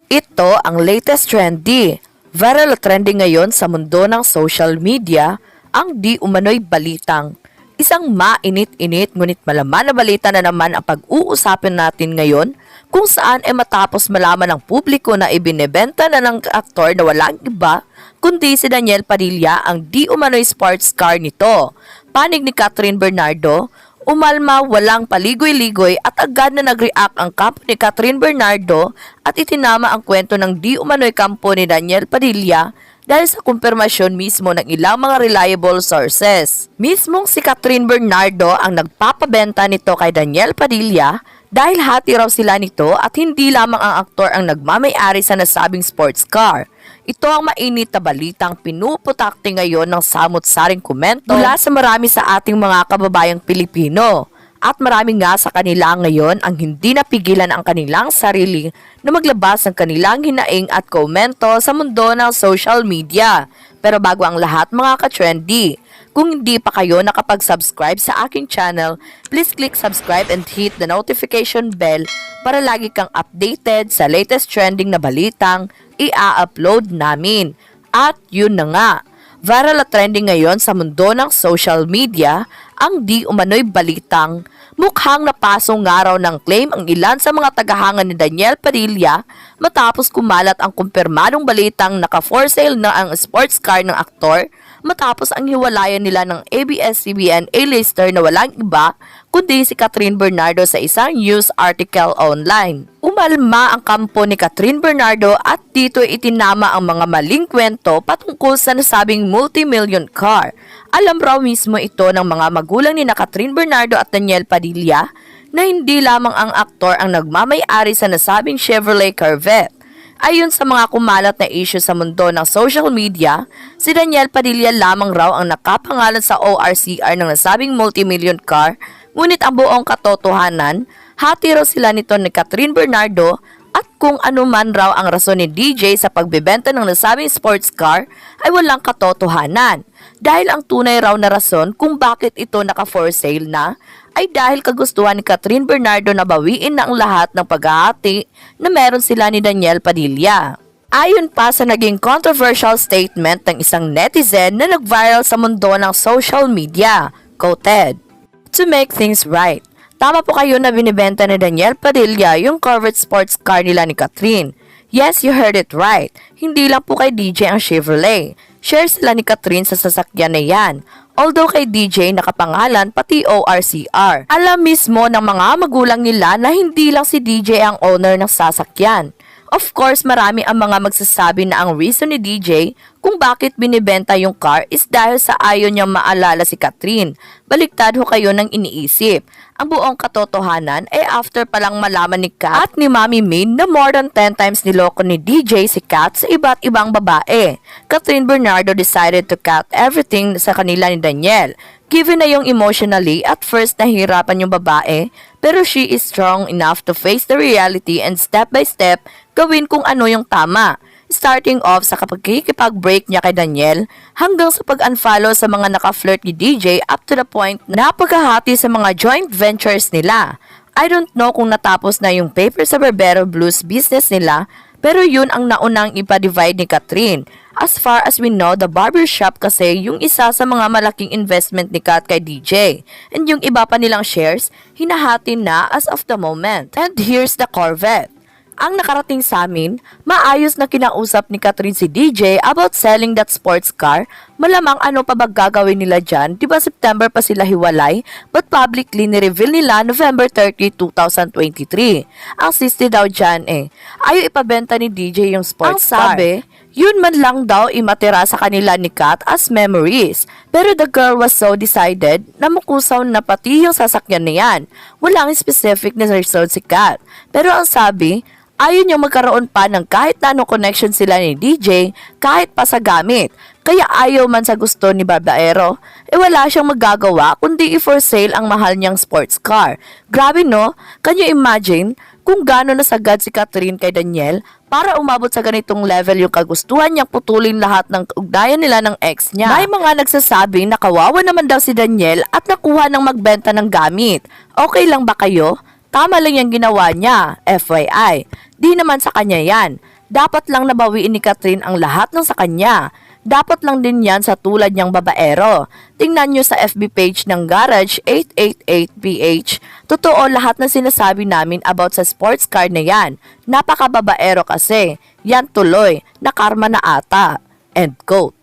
Ito ang latest trendy. Viral trending ngayon sa mundo ng social media ang di umano'y balitang. Isang mainit-init ngunit malaman na balita na naman ang pag-uusapin natin ngayon kung saan ay matapos malaman ng publiko na ibinebenta na ng aktor na walang iba kundi si Daniel Padilla ang di umano'y sports car nito. Panig ni Catherine Bernardo, umalma walang paligoy-ligoy at agad na nag-react ang kampo ni Catherine Bernardo at itinama ang kwento ng di umano'y kampo ni Daniel Padilla dahil sa kumpirmasyon mismo ng ilang mga reliable sources. Mismong si Catherine Bernardo ang nagpapabenta nito kay Daniel Padilla dahil hati raw sila nito at hindi lamang ang aktor ang nagmamay-ari sa nasabing sports car. Ito ang mainit na balitang pinuputakti ngayon ng samot-saring komento mula sa marami sa ating mga kababayang Pilipino. At marami nga sa kanila ngayon ang hindi napigilan ang kanilang sarili na maglabas ng kanilang hinaing at komento sa mundo ng social media. Pero bago ang lahat mga ka-trendy, kung hindi pa kayo nakapag-subscribe sa aking channel, please click subscribe and hit the notification bell para lagi kang updated sa latest trending na balitang i-upload namin. At yun na nga, viral at trending ngayon sa mundo ng social media ang di umano'y balitang mukhang napasong nga raw ng claim ang ilan sa mga tagahanga ni Daniel Padilla matapos kumalat ang kumpirmadong balitang naka-for sale na ang sports car ng aktor matapos ang hiwalayan nila ng ABS-CBN A-lister na walang iba kundi si Catherine Bernardo sa isang news article online. Umalma ang kampo ni Catherine Bernardo at dito itinama ang mga maling kwento patungkol sa nasabing multi-million car. Alam raw mismo ito ng mga magulang ni Catherine Bernardo at Daniel Padilla na hindi lamang ang aktor ang nagmamay-ari sa nasabing Chevrolet Corvette. Ayon sa mga kumalat na issue sa mundo ng social media, si Daniel Padilla lamang raw ang nakapangalan sa ORCR ng nasabing multi-million car, ngunit ang buong katotohanan, hati raw sila nito ni Catherine Bernardo at kung ano man raw ang rason ni DJ sa pagbebenta ng nasabing sports car ay walang katotohanan. Dahil ang tunay raw na rason kung bakit ito naka-for sale na ay dahil kagustuhan ni Catherine Bernardo na bawiin na ang lahat ng paghahati na meron sila ni Daniel Padilla. Ayon pa sa naging controversial statement ng isang netizen na nag-viral sa mundo ng social media, quoted, "To make things right, tama po kayo na binibenta ni Daniel Padilla yung Corvette sports car nila ni Catherine. Yes, you heard it right. Hindi lang po kay DJ ang Chevrolet. Share sila ni Catherine sa sasakyan na yan. Although kay DJ nakapangalan pati ORCR. Alam mismo ng mga magulang nila na hindi lang si DJ ang owner ng sasakyan. Of course, marami ang mga magsasabi na ang reason ni DJ kung bakit binibenta yung car is dahil sa ayaw niyang maalala si Catherine. Baliktad ho kayo ng iniisip. Ang buong katotohanan ay after palang malaman ni Kat at ni Mami Min na more than 10 times niloko ni DJ si Kat sa iba't ibang babae. Catherine Bernardo decided to cut everything sa kanila ni Daniel. Given na yung emotionally, at first nahihirapan yung babae, pero she is strong enough to face the reality and step by step, gawin kung ano yung tama. Starting off sa kapag-break niya kay Daniel, hanggang sa pag-unfollow sa mga naka-flirt ni DJ up to the point na paghahati sa mga joint ventures nila. I don't know kung natapos na yung paper sa Barbero Blues business nila, pero yun ang naunang ipa-divide ni Catherine. As far as we know, the barbershop kasi yung isa sa mga malaking investment ni Kat kay DJ. And yung iba pa nilang shares, hinahati na as of the moment. And here's the Corvette. Ang nakarating sa amin, maayos na kinausap ni Catherine si DJ about selling that sports car. Malamang ano pa ba gagawin nila dyan? Diba September pa sila hiwalay? But publicly ni-reveal nila November 30, 2023. Ang sisti daw dyan ayaw ipabenta ni DJ yung sports car. Ang sabi, yun man lang daw imatira sa kanila ni Kat as memories. Pero the girl was so decided na makusaw na pati yung sasakyan na yan. Walang specific na result si Kat. Pero ang sabi, ayaw niyang magkaroon pa ng kahit na anong connection sila ni DJ kahit pa sa gamit. Kaya ayaw man sa gusto ni Barbaero, wala siyang magagawa kundi i-for sale ang mahal niyang sports car. Grabe no? Can you imagine kung gaano nasagad si Catherine kay Daniel para umabot sa ganitong level yung kagustuhan niyang putulin lahat ng ugnayan nila ng ex niya? May mga nagsasabing na kawawa naman daw si Daniel at nakuha ng magbenta ng gamit. Okay lang ba kayo? Tama lang yung ginawa niya, FYI. Di naman sa kanya yan. Dapat lang nabawiin ni Catherine ang lahat ng sa kanya. Dapat lang din yan sa tulad niyang babaero. Tingnan nyo sa FB page ng Garage 888PH. Totoo lahat ng sinasabi namin about sa sports car na yan. Napakababaero kasi. Yan tuloy, na karma na ata. End quote.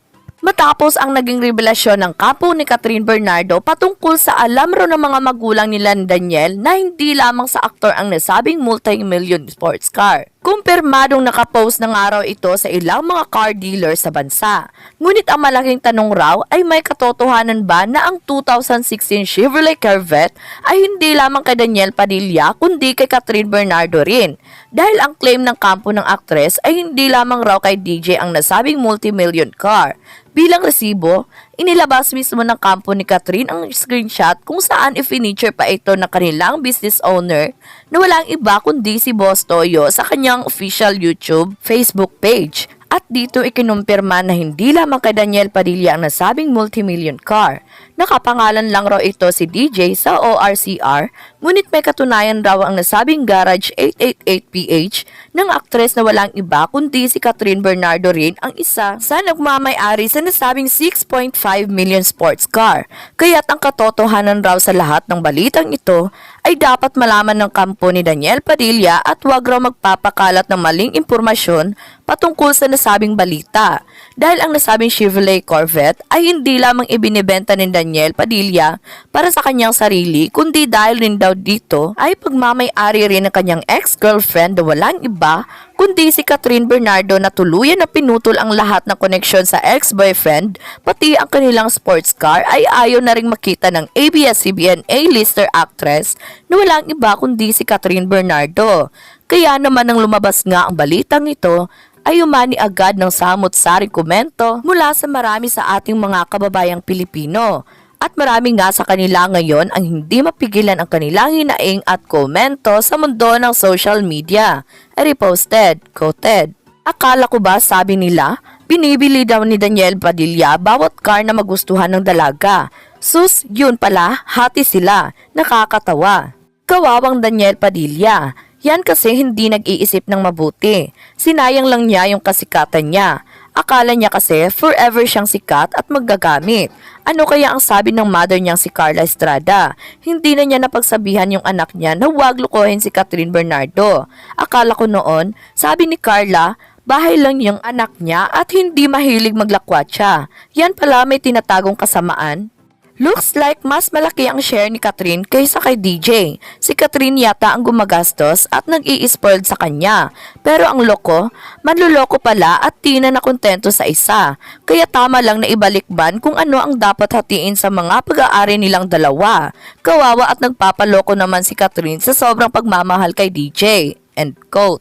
Matapos ang naging revelasyon ng kampo ni Catherine Bernardo patungkol sa alam ro ng mga magulang nila ni Daniel na hindi lamang sa aktor ang nasabing multi-million sports car. Kumpirmadong nakapost ng araw ito sa ilang mga car dealers sa bansa. Ngunit ang malaking tanong raw ay may katotohanan ba na ang 2016 Chevrolet Corvette ay hindi lamang kay Daniel Padilla kundi kay Catherine Bernardo rin. Dahil ang claim ng kampo ng aktres ay hindi lamang raw kay DJ ang nasabing multi-million car. Bilang resibo, inilabas mismo ng kampo ni Catherine ang screenshot kung saan i-feature pa ito ng kanilang business owner na walang iba kundi si Boss Toyo sa kanyang official YouTube, Facebook page. At dito ikinumpirma na hindi lamang kay Daniel Padilla ang nasabing multi-million car. Nakapangalan lang raw ito si DJ sa ORCR, ngunit may katunayan raw ang nasabing Garage 888PH ng aktres na walang iba kundi si Catherine Bernardo rin ang isa sa nagmamay-ari sa nasabing 6.5 million sports car. Kaya't ang katotohanan raw sa lahat ng balitang ito ay dapat malaman ng kampo ni Daniel Padilla at huwag raw magpapakalat ng maling impormasyon patungkol sa nasabing balita. Dahil ang nasabing Chevrolet Corvette ay hindi lamang ibinibenta ni Daniel Padilla para sa kanyang sarili kundi dahil rin daw dito ay pagmamay-ari rin ng kanyang ex-girlfriend na walang iba kundi si Catherine Bernardo na tuluyan na pinutol ang lahat ng koneksyon sa ex-boyfriend pati ang kanilang sports car ay ayaw na ring makita ng ABS-CBN A-lister actress na walang iba kundi si Catherine Bernardo. Kaya naman nang lumabas nga ang balitang ito, ay umani agad ng samot-saring komento mula sa marami sa ating mga kababayang Pilipino. At marami nga sa kanila ngayon ang hindi mapigilan ang kanilang hinaing at komento sa mundo ng social media. Reposted, quoted. Akala ko ba, sabi nila, binibili daw ni Daniel Padilla bawat car na magustuhan ng dalaga. Sus, yun pala, hati sila. Nakakatawa. Kawawang Daniel Padilla. Yan kasi hindi nag-iisip ng mabuti. Sinayang lang niya yung kasikatan niya. Akala niya kasi forever siyang sikat at maggagamit. Ano kaya ang sabi ng mother niyang si Carla Estrada? Hindi na niya napagsabihan yung anak niya na huwag lukohin si Catherine Bernardo. Akala ko noon, sabi ni Carla, bahay lang yung anak niya at hindi mahilig maglakwatsa. Yan pala may tinatagong kasamaan. Looks like mas malaki ang share ni Catherine kaysa kay DJ. Si Catherine yata ang gumagastos at nag-i-spoiled sa kanya. Pero ang loko, manluloko pala at di na nakontento sa isa. Kaya tama lang na ibalikban kung ano ang dapat hatiin sa mga pag-aari nilang dalawa. Kawawa at nagpapaloko naman si Catherine sa sobrang pagmamahal kay DJ. End quote.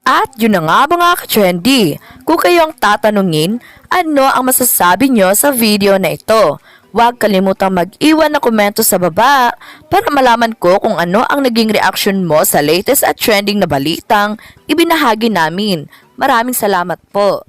At yun na nga mga ka-trendy. Kung kayo ang tatanungin, ano ang masasabi nyo sa video na ito? Huwag kalimutang mag-iwan na komento sa baba para malaman ko kung ano ang naging reaction mo sa latest at trending na balitang ibinahagi namin. Maraming salamat po.